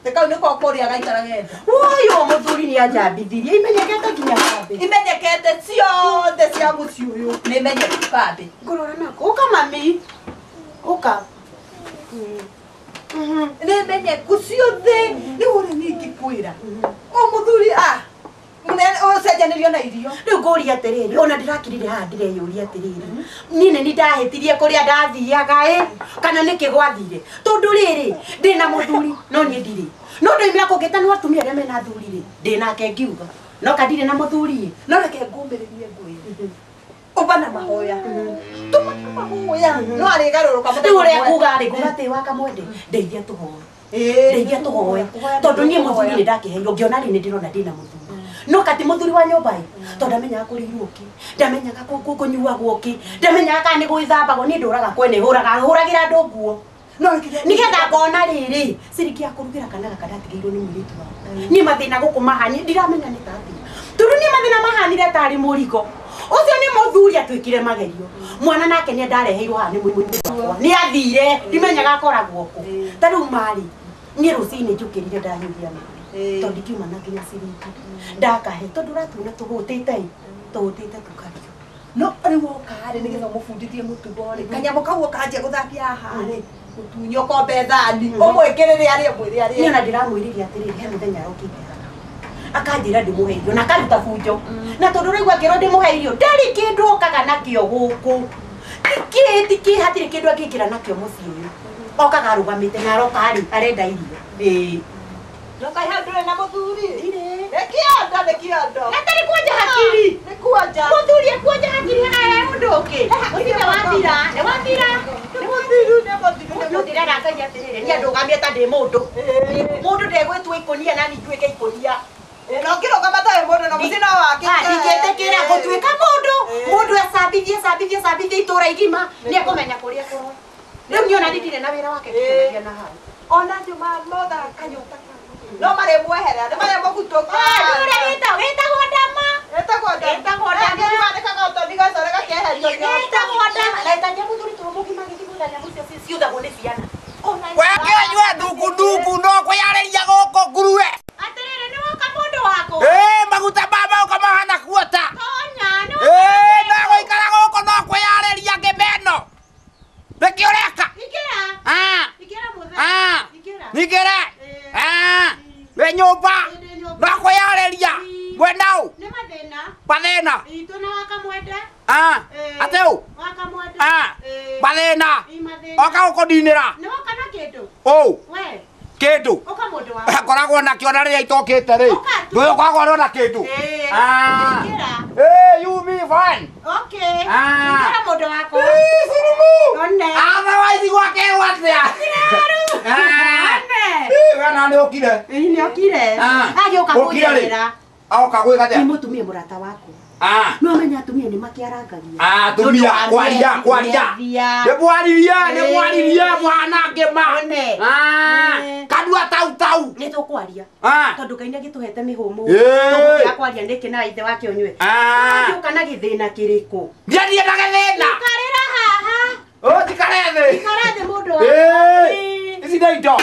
Speaker 2: tekau niko kori agaikara genda
Speaker 3: woyo muthuri ni ajambithirie imenyekete nginya kambe
Speaker 2: imenyekete ciothe cia muci uyu nimenyekete kambe
Speaker 3: ngorora nako uka mami uka
Speaker 2: nimenyeku ciothe ni uri ningikwira o muthuri ucenjanirio na irio
Speaker 3: riu nguria atiriri ona ndirakirire haha ndireyuria atiriri nini ni ndahitirie kuria ndathiaga kana niki gwathire tondu riri ndina muthuri no ni ndiri no ndoimira kungita ni atumia aria mena thuri ri ndinake ngiuga no kandire na muthuri
Speaker 2: no reke ngumiririe ngwire ubana mahoya tuma mahoya no arigaruruka
Speaker 3: riu uria kuga ri ngugati waka mwende ndeithia tuhoe ndeithia tuhoe tondu nie muthuri ni ndakiheirwo ngiona ri ni ndirona ndina muthuri no kati muthuri wa nyumba tondu ndamenyaga kuriirwo ki ndamenyaga kunyuagwo ki ndamenyaga kana ni gwithambagwo ni nduraga kwene huragira andu nguo no nigetha ngona riri ciriki ya kurugira kana ndatigeirwo ni mwiritu wakwa ni mathina guku mahani ndiramenya ni tati tondu ni mathina mahanire tari murigo ucio ni muthuri atwikire magerio mwana nake ni ndareheirwo ha ni mwiritu wakwa ni athire ndimenyaga akoragwo ku tariu mari ni rucini njukirire ndanyuria tondu kiuma na nginya ciringi ndakahe tondu ratuna tuhutite tukario
Speaker 2: no riu okare nigetha mubundithie mutugo ri kanyamo kau kanjia guthakia haha ri mutunyo kombe thani umwikirire aria mwiri aria
Speaker 3: niona ndiramwiriria atiriri he muthenya rokite akanjira ndimuheirio na karuta bunjo na tondu riu ngiro ndimuheirio ndari kindu okaga nakio guku tiki hatiri kindu angikira nakio mucii uyu okaga arugamite na aroka arenda irio
Speaker 2: Lokai handre na muthuri. Nekiondo.
Speaker 3: Natari kuonja hakiri.
Speaker 2: Nikuonja.
Speaker 3: Muthuri kuonja hakiri aya munduki. Muthuri wathira. Ne wathira.
Speaker 2: Ne muthuri.
Speaker 3: Muthuri arakagia atiriri. Ni andugamie ta ndi mundu. Mundu ndegwitwo ikonia nani tuike ikonia.
Speaker 2: No kiroga matae mundu na muthina wake.
Speaker 3: Ndingetekira gutuika mundu. Mundu acambithie itura igima. Ni akomenya kuria koro. Riu niona nditire na wira wake kuria na hau.
Speaker 2: Ona njuma motha kanyota. No mare mweherera ni mare mugutoka
Speaker 3: ndure wita godama
Speaker 2: ni wale kaka utoniga sore ka keherio
Speaker 3: wita godama leta jamu turi turomuki magithigura nyamu cio ciothe gune ciana
Speaker 1: weke nywe nduku no kuyariria guku nguruwe
Speaker 3: atiriri ni woka mundu wako
Speaker 1: maguta baba ukamahana kuota
Speaker 3: tonya no
Speaker 1: na goikara guku no kuyariria ngimeno nikiureka
Speaker 3: ikira muthe
Speaker 1: nikire we nyumba no kuyariria mwenau
Speaker 3: ni
Speaker 1: mathina
Speaker 3: itu na waka mwende
Speaker 1: ateu
Speaker 3: waka mwende
Speaker 1: mathina oka ukundinira
Speaker 3: ni woka na kindu we
Speaker 1: kindu
Speaker 3: oka mundu wako
Speaker 1: koragwo nakio na riria itokite ri nduyo kwagwo na kindu you be fine
Speaker 3: okay ikira mundu wako
Speaker 1: none otherwise gwake watia wana ni ukire
Speaker 3: ni okire agioka kunyera
Speaker 1: oka gwika atia
Speaker 3: ni mutumia murata wako no menya atumia ni makiarangagia
Speaker 1: atumia kwariria mwana ngema kadua tau
Speaker 3: ni tukwaria tondu Ngai nagituhete mihumu
Speaker 1: tugia
Speaker 3: kwaria niki na ithe wake onywe agioka na githina kiriku
Speaker 1: ndiarie na githina
Speaker 3: karira haha
Speaker 1: tikarethe
Speaker 3: mundu wa
Speaker 1: ici nä indo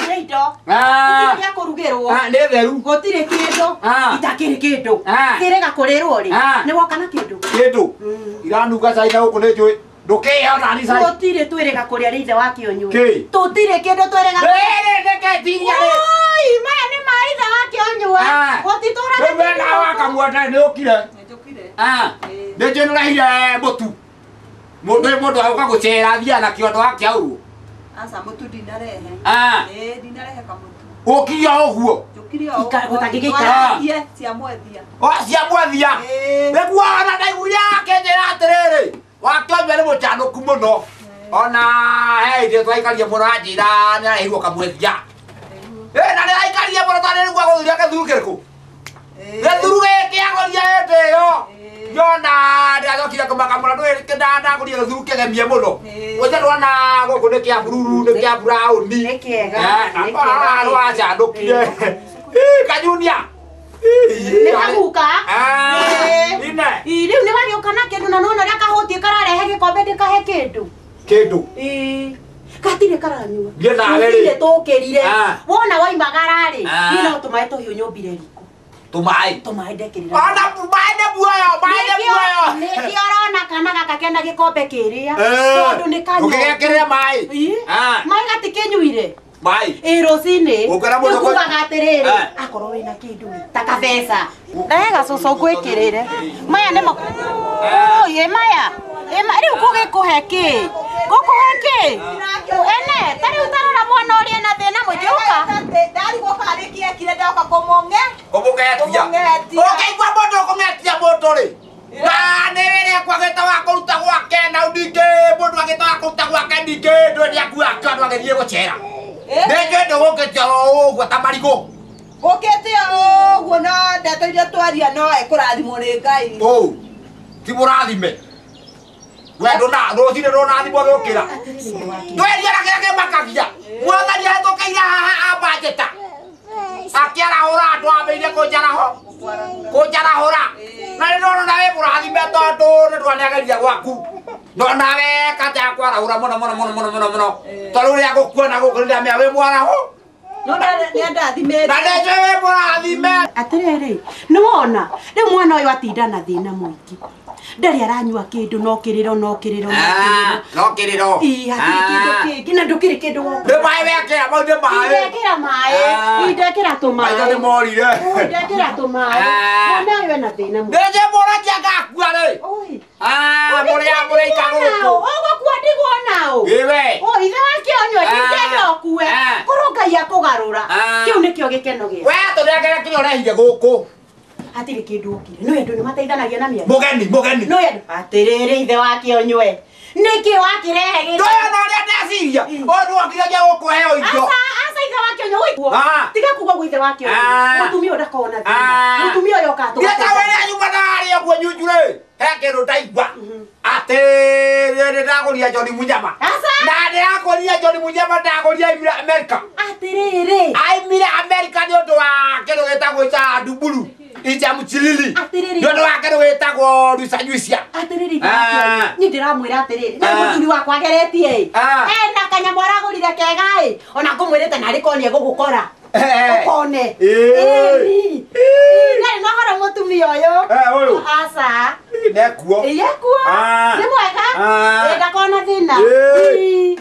Speaker 3: ya kurugirwo
Speaker 1: nä theru
Speaker 3: gutire kindu itakiri kindu kirega kurirwo ri ni woka na kindu
Speaker 1: iranuga caina guku nä njå ä ndå kä ona ni cai
Speaker 3: gutire twirega kuria rithe wake onywe
Speaker 1: Ki?
Speaker 3: tutire kindu twirega
Speaker 1: reketiria
Speaker 3: maya ni maithe wake onywe gutitura
Speaker 1: wena wakamuonde nä å kire nä njå nä å rehire må tu må ndå agåka gå cera thia na kiondo akä aurwo
Speaker 2: asa mutu dinarehe dinarehe kamutu
Speaker 1: ukiria oguo
Speaker 3: gutangigikara
Speaker 2: cia mwethia
Speaker 1: niguo ona ndaiguire akenjira atiriri wakionjwe ni muchanuku muno ona he ithio twaikarie muno anjira ni arehirwo kamwethia na ni araikarie muno tani niguo aguthuria gathuru kiriku gathuru giki agoria hindi iyo yona ndacokire kumaka muno ndagurire gathuru kigemie muno guthe rwana guku ni kia bururu ni kia brown
Speaker 3: ni kiega
Speaker 1: rwacandukire kanyunia
Speaker 3: Nĩ kaguka.
Speaker 1: Ine.
Speaker 3: Rĩu nĩ wagĩũka na kĩndũ na nona ũrĩa kahutie kararehe gĩkombe ndĩkahe kĩndũ.
Speaker 1: Kĩndũ.
Speaker 3: Gatirĩ karanyua.
Speaker 1: Thiĩ nawe rĩ.
Speaker 3: Tũkĩrire. Wona waimagara rĩ. Niĩ no tũmaĩ tũhiũ nyũmbire riko.
Speaker 1: Tũmaĩ.
Speaker 3: Tũmaĩ ndekĩrĩra.
Speaker 1: Ona maĩ nĩ muoyo, maĩ nĩ muoyo.
Speaker 3: Nĩkĩo ũrona kana gaka kena gĩkombe kĩrĩa. Tondũ nĩ kanyua.
Speaker 1: Ũkĩgekĩrĩra maĩ.
Speaker 3: Maĩ gatikĩnyuire.
Speaker 1: Mai.
Speaker 3: Rũcinĩ.
Speaker 1: Ũkĩra mũndũ
Speaker 3: kuugaga atĩrĩrĩ. Akorwo wĩna kĩndũ ta kabeca. Ndahega cũcũ ngwĩkĩrĩre. Maya nĩ mako. Ĩĩ maya. Rĩu gũgĩkũhe kĩ? Gũkũhe kĩ? Ene, ta rĩu tarora mwana ũrĩa na thĩna mũingĩ ũka.
Speaker 2: Ndarigwo kana nĩkĩekire ndoka kũmũnge.
Speaker 1: Kũmũgetia. Ũkĩigua mũndũ kũgetia mũndũ rĩ. Na nĩ wĩra kwagĩte wa kũruta gwake na ndingĩ mũndũ agĩte wa kũruta gwake ndingĩ ndwendĩa kuaka andũ agĩthiĩ gũcera. Nĩnjũĩ ndũgũkĩte o ũguo ta marigũ.
Speaker 2: Gũkĩte ũguo no ndeto iria twaria no ekũrathimwo nĩ Ngai.
Speaker 1: Ti mũrathime. We rũcinĩ rũnathimwo gĩũkĩra. Tweria na kĩrĩa kĩmakagia. Mwathani ahĩtũkĩire haha ambajeta. Akĩarahũra andũ ambĩire kũnjarahũra. Na nĩ ndona wĩ mũrathime tondũ nĩ ndwanĩageria gwaku. Ndona weka ta kwarahũra mũno. Tondũ rĩrĩa gũkuona gũkũ nĩndamĩa wĩ mwarahũ.
Speaker 2: No nĩandathimĩte.
Speaker 1: Na nĩnjũĩ wĩ mũrathime.
Speaker 3: Atĩrĩrĩ, nĩ wona rĩu mwana ũyũ atinda na thĩna mũingĩ. Ndarĩ aranyua kĩndũ no kĩrĩro.
Speaker 1: No kĩrĩro.
Speaker 3: Hatirĩ kĩndũ kĩngĩ na ndũkĩrĩ kĩndũ wona.
Speaker 1: Nĩ maĩ wekĩra mau nĩ maĩ.
Speaker 3: Ndekĩra maĩ. Ndekĩra tũmaĩ.
Speaker 1: Maitho nĩ morire.
Speaker 3: Ndekĩra tũmaĩ. Mwana ũyũ ena thĩna mũingĩ.
Speaker 1: Nĩnjĩ mũrakia ngakua rĩ. Mũrĩa ikagũkũ.
Speaker 3: Ũgũkua ndigwo naũ.
Speaker 1: Ĩwe.
Speaker 3: Ithe wake onywe ndingĩenda ũkue. Korwo Ngai akũgarũra. Kĩu nĩkĩo gĩkeno gĩake.
Speaker 1: We tũrĩagĩra kĩrĩa ũrehire gũkũ.
Speaker 3: Hatirĩ kĩndũ okire. Nĩ andũ nĩ mateithanagia na mĩario.
Speaker 1: Mũgeni.
Speaker 3: Nĩ andũ. Atĩrĩrĩ ithe wake onywe. Nĩkĩ wakĩrehe gĩkĩ?
Speaker 1: Ndoyona ũrĩa ndeciria. Ũndũ wakĩragia gũkũheo indo.
Speaker 3: Asa ithe wake onywe ũiguo. Tiga kuga ũguo ithe wake onywe. Mũtumia ũyũ ndakona thĩna. Mũtumia ũyũ okaga tũgatũma.
Speaker 1: Gĩta wĩra nyuma narĩ ũguo nyunjurĩ. He kĩndũ ndaigua. Atĩ ndagũria John Munyama. Na ndĩrakũria John Munyama ndagũria Amerika.
Speaker 3: Atĩrĩrĩ.
Speaker 1: Aimire Amerika nĩ ũndũ wa kĩndũ gĩtagwo Ica Nduburu. Ica Mchilili. Nĩ ũndũ wa kĩndũ gĩtagwo Luisa Juicia.
Speaker 3: Atĩrĩrĩ nĩ ndĩramwĩra atĩrĩrĩ. Na mũthuri wakwa ageretie. Ena kanyamũ aragũrire kega. Ona ngũmwĩrĩte narĩ konie gũgũkora. Ũkone. Ndarĩ na horo mũtumia ũyũ. Aca.
Speaker 1: Nekuo.
Speaker 3: Yekuo. Nĩ mwega. Ndakona thĩna.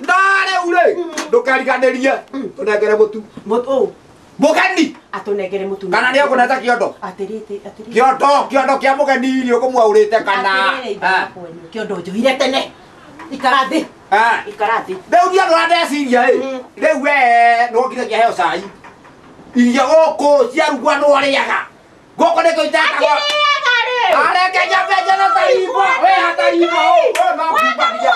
Speaker 1: Ndarĩu rĩ. Ndũkariganĩrie. Tũnengere mũtu. Mũgeni.
Speaker 3: Atũnengere mũtu.
Speaker 1: Kana nĩ ekũneta kĩondo.
Speaker 3: Atĩrĩte.
Speaker 1: Kĩondo kĩa mũgeni nĩ ũkũmwaurĩte kana.
Speaker 3: Kĩondo njohire tene. Ikara thĩ. Ikara thĩ.
Speaker 1: Rĩu ndiĩ ndũra ndeciria ĩ. Rĩu we nĩwokire kĩaheo cai. Irio gũkũ ciarugwo nĩ ũrĩaga. Gũkũ nĩ tũitakaga. Areke nyambe na taribo. We hataribo. We makubagia.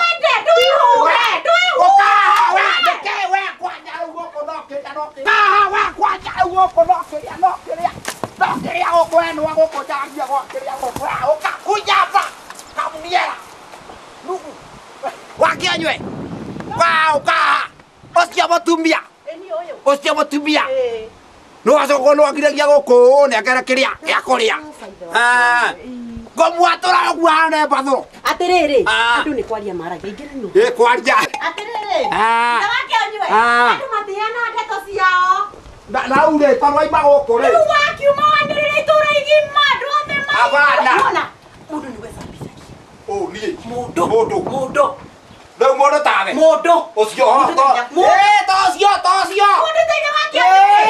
Speaker 1: Ukaha we. Ndeke we kwanja gũkũ no kĩrĩa. Kaha we kwanja gũkũ no kĩrĩa. Gũkũ we nĩ gũkũ njangia gwakĩrĩa gũkũ. Ũkakunyamba. Kamuniera. Wakianywe. Ukaha. Ũcio mũtumia. No acoka no akiragia gũkũ nĩ akera kĩrĩa gĩa kũrĩa. Ngomwatura ũguo hana batho.
Speaker 3: Atĩrĩrĩ, andũ nĩ kwaria maragia ingĩra nyũmba.
Speaker 1: Kwaria.
Speaker 3: Atĩrĩrĩ. Ithe wake onywe. Andũ matiana ndeto ciao.
Speaker 1: Na ure twaima gũkũ rĩ.
Speaker 3: Rĩu wakiuma wanĩrĩra itũra igima andũ othe ma.
Speaker 1: Abana.
Speaker 3: Mũndũ nĩ gwetha
Speaker 1: niĩ.
Speaker 3: Mũndũ.
Speaker 1: Rĩu mũndũ tawe.
Speaker 3: Mũndũ.
Speaker 1: Ũcio tocio.
Speaker 3: Mũndũ thĩinĩ wake onywe.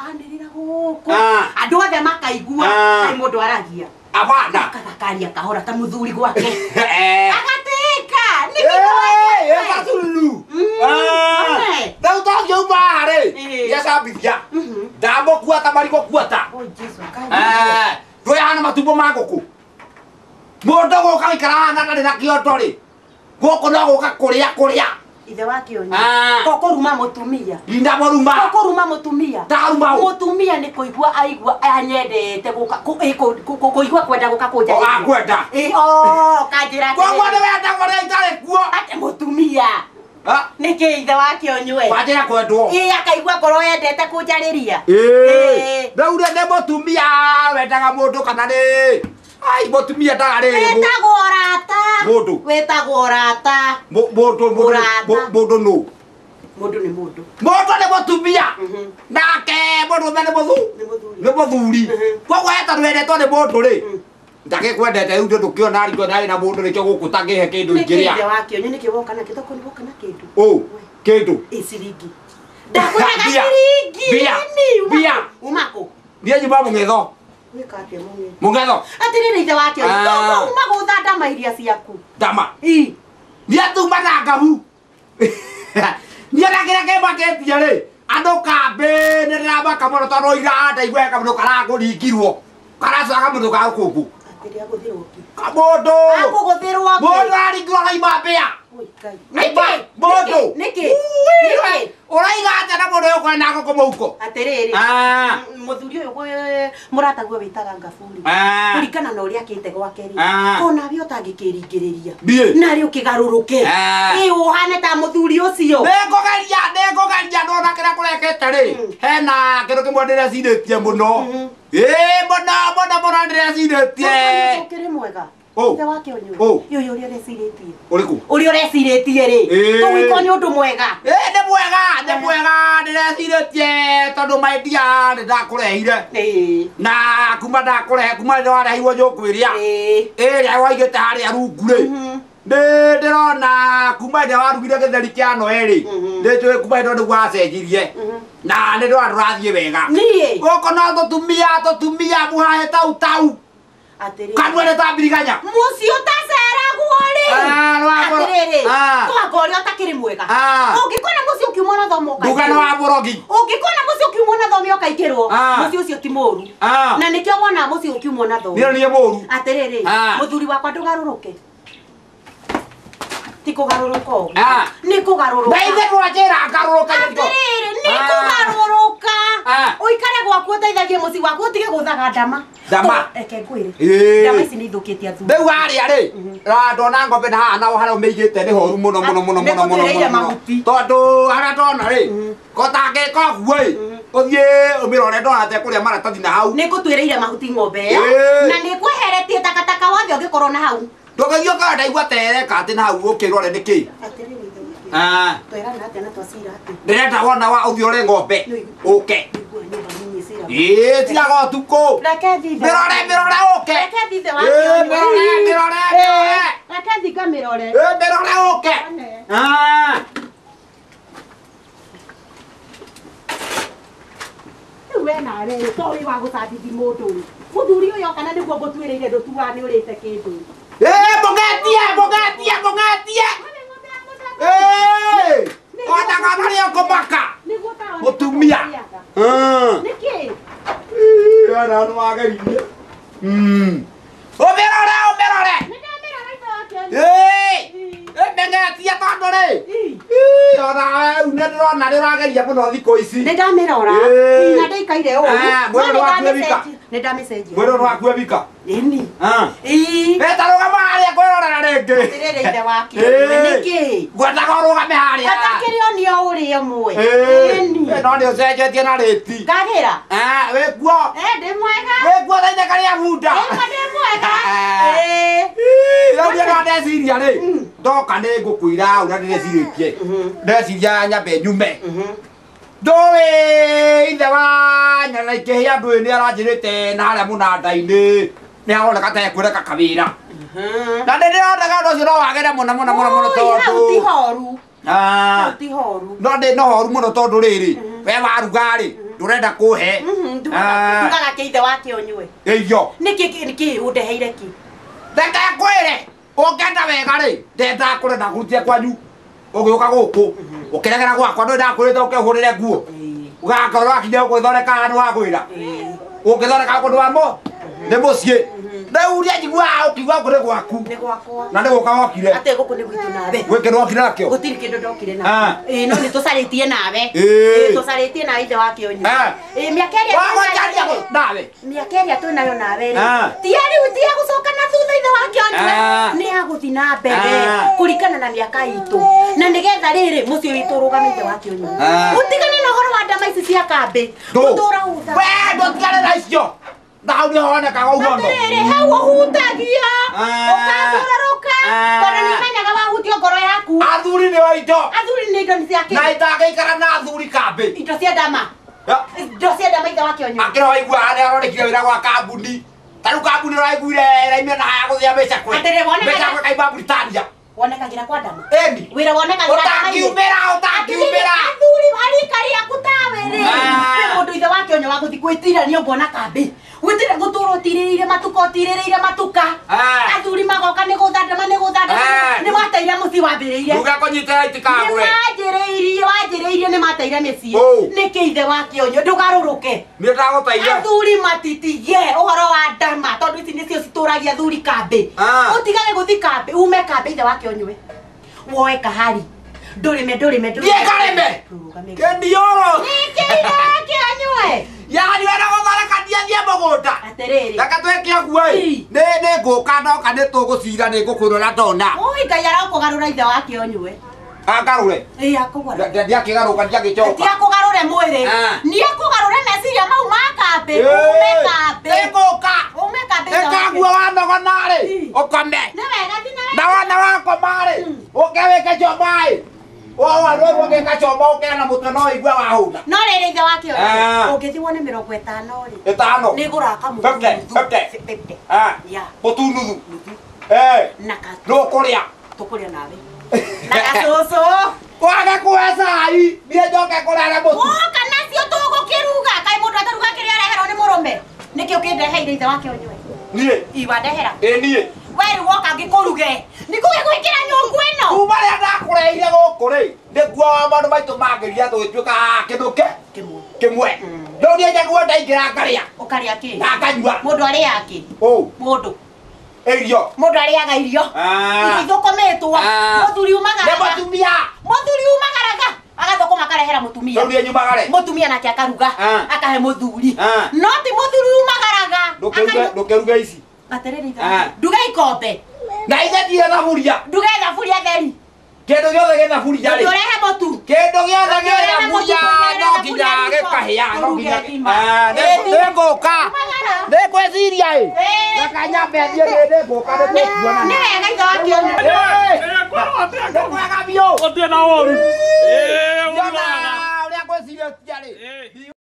Speaker 3: Anĩrĩra gũkũ. Andũ othe makaigua. Kaĩ mũndũ aragia.
Speaker 1: Abana.
Speaker 3: Akakaria kahora ta mũthuri gwake. Agatĩka.
Speaker 1: Gatululu. Rĩu tocio uma harĩ. Yacambithia. Ndamũkua ta marigũ kuota. Ndũĩ hana matumbo ma ngũkũ. Mũndũ gũka gũikara hana ndarĩ na kĩondo rĩ. Gũkũ no gũka kũrĩa. Ithe wake onywe. Kokoruma mũtumia. Ndamũruma. Kokoruma mũtumia. Ndaruma. Mũtumia nĩ kũigua aigua anyendete gũka kũigua kwenda gũka kũnja. Akwenda. Kanjĩra. Koguo nĩ wenda kũrĩa itarĩ kuo. Ate mũtumia.
Speaker 3: Niki ithe wake onywe.
Speaker 1: Wajira kwendwo.
Speaker 3: Akaigua ngoro yendete kunjariria.
Speaker 1: Rĩu nĩ mũtumia wendaga mũndũ kana nĩ ai mũtumia ndaga rĩ.
Speaker 3: Wetagwo rata.
Speaker 1: Mũndũ.
Speaker 3: Wetagwo rata.
Speaker 1: Mũndũ nũ.
Speaker 3: Mũndũ nĩ mũndũ.
Speaker 1: Mũndũ nĩ mũtumia. Nake mũndũ nĩ mũthuri. Koguo heta ndwendetwo nĩ mũndũ rĩ. Ndagĩkwendete rĩu ndũkĩona ariko nawe na mũndũ nĩkĩo gũkũ tangĩhe kĩndũ ingĩrĩa.
Speaker 3: Nĩkĩ wakĩo nĩkĩ woka nakĩo toko nĩ woka na kĩndũ.
Speaker 1: Kĩndũ.
Speaker 3: Ciringi. Ndakwĩraga ciringi.
Speaker 1: Bia.
Speaker 3: Umako.
Speaker 1: Niĩ nyuma mũng'etho.
Speaker 3: Wĩkate
Speaker 1: mũng'etho.
Speaker 3: Atĩrĩrĩ ithe wakĩo. Uma gũtha ndama iria ciaku.
Speaker 1: Ndama. Niĩ tuma na ngahu. Niĩ ndakĩra kĩmakĩtie rĩ. Andũ kambĩ nĩ ndĩramaka mũno tondũ ira ndaigua kamũndũ karakũringirwo. Karacoka mũndũ ga kũngũ.
Speaker 3: Atĩrĩ agũthĩrwo ki.
Speaker 1: Mũndũ.
Speaker 3: Agũthĩrwo ki.
Speaker 1: Mũndũ aringirwo raima mbĩa. Mũndũ.
Speaker 3: Nĩkĩ?
Speaker 1: Ũraiga atĩa na mũndũ ũyũ kwĩ na ngũkũ mũhuko?
Speaker 3: Atĩrĩrĩ. Mũthuri ũyũ mũrataguo wĩtaga Ngaburi. Kũringana na ũrĩa akĩte gwake rĩ. Konawe ũtangĩkĩringĩrĩria. Narĩ ũkĩgarũrũke. Ũhane ta mũthuri ũcio. Nĩngũgeria
Speaker 1: ndona kĩrĩa kũrekete rĩ. Hena kĩndũ kĩmwe ndĩrecirĩtie mũno. Mũno ndĩrecirĩtie.
Speaker 3: Ũkĩrĩ mwega.
Speaker 1: Ithe
Speaker 3: wake ũnyũ. Ũyũ ũrĩa ũrecirĩtie.
Speaker 1: Ũrĩkũ?
Speaker 3: Ũrĩa ũrecirĩtie rĩ. Tũgwĩkwo nĩ ũndũ mwega.
Speaker 1: Nĩ mwega ndĩrecirĩtie tondũ maidia nĩndakũrehire. Na kuma ndakũrehe kuma rĩrĩa warehirwo njũkwĩrĩa. Ĩrĩa waigĩte harĩa rungu rĩ. Ndĩrona kuma rĩrĩa warugire gĩtheri kĩa Noeli. Ndĩjũĩ kuma hĩndĩ nĩguo wacenjirie. Na nĩndĩrona ndũrathiĩ wega. Gũkũ no tũtumia mũhahe tau. Kanwele ta biriganya.
Speaker 3: Musi utaceragwo ri. Atĩrĩrĩ. Twanga ũrĩa ũtakĩrĩ mwega. Ũngĩkona musi ũkiumwo na thomo ũkaingĩrwo.
Speaker 1: Ndugano wa mũrogi.
Speaker 3: Ũngĩkona musi ũkiumwo na thomo ũkaingĩrwo. Musi ũcio ti mũru. Na nĩkĩo wona musi ũkiumwo na thomo.
Speaker 1: Nĩ mũru.
Speaker 3: Atĩrĩrĩ. Mũthuri wakwa ndũgarũrũke. Ti kũgarũrũka ũguo. Nĩ kũgarũrũka.
Speaker 1: Ndaithe gwajĩra ngarũrũka.
Speaker 3: Atĩrĩrĩ, nĩ kũgarũrũka. Ũikare gwaku ũteithagie muci waku ũtige gũthaga ndama.
Speaker 1: Ndama.
Speaker 3: Eke ngwĩre. Ndama ici nĩ ithũkĩtie athuri.
Speaker 1: Rĩu harĩa rĩ. Ndona ng'ombe na haha naho harĩa ũmĩigĩte nĩ horu mũno. Tondũ harĩa ndona rĩ. Kotangĩka ũguo ĩ. Ũthiĩ ũmĩrore ndona ta kũrĩa maratathi na hau.
Speaker 3: Nĩ ngũtuĩrĩire mahuti ng'ombe ĩyo. Na nĩ ngweheretie takataka wothe ũngĩkorwo na hau. Ndũgeithio kana ndaigua tereka atĩ na hau ũkĩrore nĩkĩ. Ndĩrenda wona wa ũthiĩ ũrĩ ng'ombe. Ũke. Tigaga ũtukũ. Mĩrore ũke. Mĩrore ũke. We narĩ tũĩ wa gũcambithia mũndũ ũyũ. Mũthuri ũyũ oka na nĩguo ngũtuĩrĩire ndũtuaga nĩ ũrĩte kĩndũ.
Speaker 1: Mũgetie. Onaga marĩa kũmaka. Mũtumia.
Speaker 3: Nĩkĩ?
Speaker 1: Ana no ageririe. Ũmĩrore. Nĩngetia tondũ rĩ. Ona nĩ ndĩrona rĩrageria mũno thikũ ici.
Speaker 3: Nĩ ndamĩrora. Na ndĩikaire ũũ. Nĩndamĩcenjia.
Speaker 1: Mwĩrĩ waku ebika.
Speaker 3: Ĩni.
Speaker 1: Tarũgama harĩa kwĩrorera rĩngĩ.
Speaker 3: Atĩrĩrĩ ithe wake. Nĩkĩ?
Speaker 1: Ngwendaga ũrũgame harĩa.
Speaker 3: Atakĩrĩ onio ũrĩa ũmwe.
Speaker 1: No nĩ ũcenjetie na rĩti.
Speaker 3: Ngagĩra.
Speaker 1: Wĩkuo.
Speaker 3: Ndĩ mwega.
Speaker 1: Wĩkuo thaine karĩa bunda.
Speaker 3: Ndĩ mwega.
Speaker 1: Rĩu no ndeciria rĩ. Ndoka nĩ ngũkwĩra ũrĩa ndĩrecirĩtie. Ndeciria nyambe nyume. Ndũĩ ithe wa nyana ikĩhĩa ndũĩ nĩ aranjĩrĩte na harĩa mũnanda-inĩ nĩ haroneka ta ekwĩreka kawĩra. Na ndĩrĩroneka ũndũ ũcio no wagĩre mũno tondũ
Speaker 3: ti horu.
Speaker 1: No ndĩ no horu mũno tondũ rĩrĩ we waruga rĩ ndũrenda kũhe.
Speaker 3: Ndugaga kĩ ithe wake ũnyue.
Speaker 1: Ĩyo.
Speaker 3: Nĩkĩ ũndeheire ki?
Speaker 1: Reke ngwĩre ũngĩenda wega rĩ ndenda kũrenda kũrutia kwanyu ũgĩũka gũkũ ũkĩregera gwakwa ndũĩ ndakwĩrĩte ũkĩhũrĩre nguo ũgakorwo wakinya gwĩthondeka handũ ha kwĩra ũngĩthondeka kũndũ wamo nĩ mũciĩ rĩu ũrĩa njiguaga ũkiuga kũrĩ gwaku na nĩ gũka wokire
Speaker 3: atĩ gũkũ nĩ gwitũ nawe
Speaker 1: gwĩkĩ ndokire nakĩo
Speaker 3: gũtirĩ kĩndũ ndokire nawe no nĩ tũcarĩtie nawe tũcarĩtie na ithe wake ũnyũ mĩaka ĩrĩa twĩ nayo nawe ti rĩu tia gũcoka na thutha ithe wa kĩonyue nĩ agũthi na mbere kũringana na mĩaka itũ na nĩgetha rĩrĩ mũciĩ witũ ũrũgame ithe wa kĩonyue ũtigane na ũhoro wa ndama ici cia kambĩ gũtũra hutha
Speaker 1: we ndũtigane na icio hau nĩ honekaga ũguo ndo
Speaker 3: rĩrĩ hau ũhutagia ũkatũrarũka tondũ nĩmenyaga wahutio ngoro yaku
Speaker 1: athuri nĩo indo
Speaker 3: athuri nĩ indo ciake
Speaker 1: na itangĩikara na athuri kambĩ
Speaker 3: indo cia ndama indo cia ndama ithe wa kĩonyue
Speaker 1: akĩra waiguaga nĩ aronekire wĩra gwa kambuni tarĩu kambuni ũraiguire ĩraimia na haya gũthĩa mbeca kwĩ mbeca kwĩ kaimba Britania
Speaker 3: wonekagira kwa ndama
Speaker 1: eni
Speaker 3: wĩra wonekagira
Speaker 1: ũtangiumĩra
Speaker 3: athuri arika rĩaku tawe rĩ nĩ mũndũ ithe wa kĩonyue wa gũthi gwĩtirania mbona kambĩ gwĩtire gũtũrwo tirĩrĩire matuka ũtirĩrĩire matuka athuri magoka nĩ gũthandama nĩ mateire mũciĩ wambĩrĩire
Speaker 1: uga kũnyitĩra itikagũre
Speaker 3: wanjĩrĩirie nĩ mateire mĩciĩ nĩkĩ ithe wa kĩonyue ndũgarũrũke
Speaker 1: nĩ ndagũteithia
Speaker 3: athuri matitige ũhoro wa ndama tondũ ici nĩcio citũragia athuri kambĩ ũtigage gũthi kambĩ ume kambĩ ithe wa kĩonyue woe kahari ndũrĩme
Speaker 1: thiĩ karĩme kĩniũrũ
Speaker 3: nĩkĩ ithe wa kĩonyue
Speaker 1: yani wena gũtharakania thiĩ mũgũnda
Speaker 3: atĩrĩrĩ
Speaker 1: reke twĩke ũguo nĩ ngũka ndoka nĩ tũgũcira nĩ ngũkwĩrwo na tona
Speaker 3: oi Ngai arakũgarũra ithe wa kĩonyue
Speaker 1: angarũre
Speaker 3: akũgarũre
Speaker 1: ndiakĩgarũka ndiagĩcoka
Speaker 3: ndiakũgarũre mwĩrĩ nĩakũgarũre meciria mau ma kambĩ ume kambĩ ume kambĩ
Speaker 1: ĩkaguo wanogonarĩ ũkome
Speaker 3: nĩ wega thina
Speaker 1: na wona wakomarĩ ũke wĩke comaĩ andũ aiguo gĩka coma ũkea na mũtwe no igue wahũna
Speaker 3: no rĩrĩ ithe wa kĩonyue ũngĩthi wone 50 rĩ
Speaker 1: 5
Speaker 3: nĩ gũraka
Speaker 1: mũtu nuthu
Speaker 3: na
Speaker 1: ndũkũrĩa
Speaker 3: tũkũrĩa nawe na gacũcũ
Speaker 1: kwage kũhe cai niĩ njoke kũrere mũtu
Speaker 3: kana cio tũgũkĩruga kaĩ mũndũ ataruga kĩrĩa areherwo nĩ mũrũme nĩkĩ ũkĩndeheire ithe wa kĩonyue
Speaker 1: niĩ
Speaker 3: iwandehera
Speaker 1: niĩ
Speaker 3: we rĩu woka ngĩkũruge nĩkũgĩgwĩkĩra nyũngu ĩno
Speaker 1: kuma rĩa ndakũreire gũkũ rĩ nĩguo maũndũ maitũ mangĩria tũgĩtuĩka kĩndũ kĩmwe rĩu niĩ njaguo ndaingĩra ngarĩa
Speaker 3: ũkarĩa kĩ
Speaker 1: na nganyua
Speaker 3: mũndũ arĩaga kĩ mũndũ
Speaker 1: irio
Speaker 3: mũndũ arĩaga irio ithũkũmĩtwo mũthuri umagaraga
Speaker 1: nĩ mũtumia
Speaker 3: umagaraga agathũkũma akarehera mũtumia
Speaker 1: rĩu niĩ nyumagare
Speaker 3: mũtumia nake akaruga akahe mũthuri no ti mũthuri umagaraga
Speaker 1: ndũkĩruga ici
Speaker 3: atĩrĩrĩ nduga ikombe
Speaker 1: na ithe ndirĩ thaburia
Speaker 3: nduga thaburia theri
Speaker 1: kĩndũ gĩothe gĩ thaburia rĩ
Speaker 3: ũrehe mũtu
Speaker 1: kĩndũ gĩothe gĩ thaburia no nginya gĩkahĩa no nginya nĩ ngũka nĩ ngwĩciria ĩ reke nyambe thiĩ nĩ ngũka nĩ tũkuona
Speaker 3: nĩ wega ithe wa kĩonyue
Speaker 1: nĩ kwega biũ
Speaker 4: Gũtirĩ na ũru.
Speaker 1: ũrĩa ngwĩciria tiarĩ